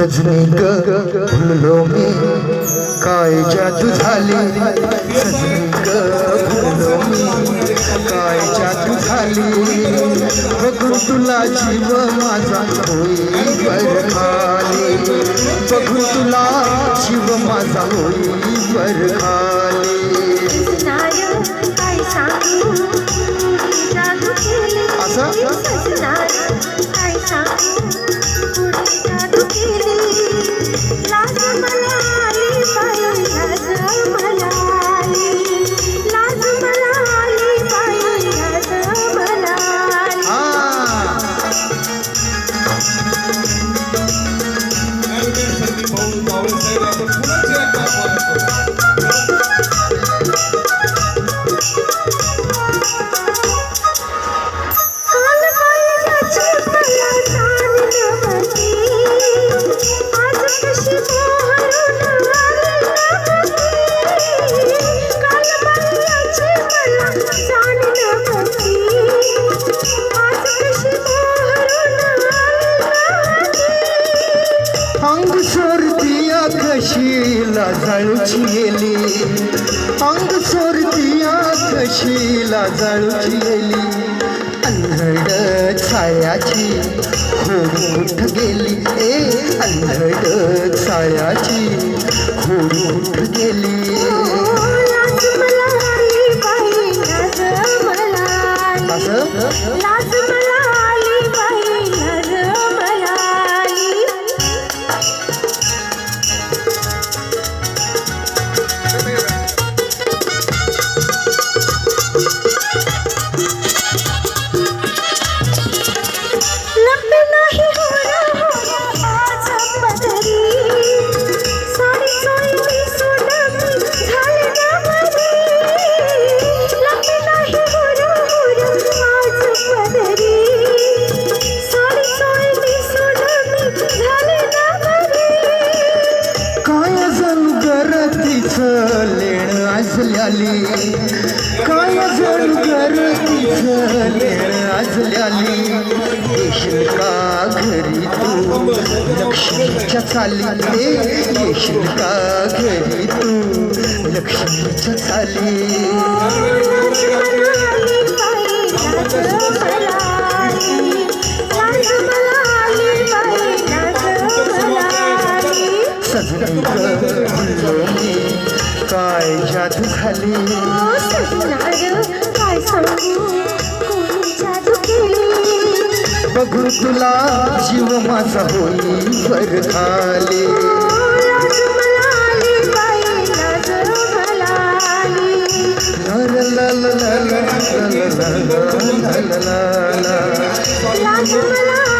सजनी ग भुललो मी काय जादू झाली सजनी ग भुललो मी काय जादू झाली बघून तुला जीव माझा होई बरखाली बघून तुला जीव माझा होई बरखाली अंग सोरतिया कशीला जाळूची गेली अंग सोरतिया कशीला जाळूची गेली अल्हड छायाची खोड उठ गेली ए अल्हड छायाची खोड उठ गेली लेण आजल्याली काय जण गर्दीचं लेण आजल्याली येशील का घरी तू लक्ष्मीच्या चाली येशील का घरी तू लक्ष्मीच्या चाली सजनी भुललो मी काय जादू झाली काय सांगू कोणी जादू केली बघून तुला जीव माझा होई बरखाली लाज मला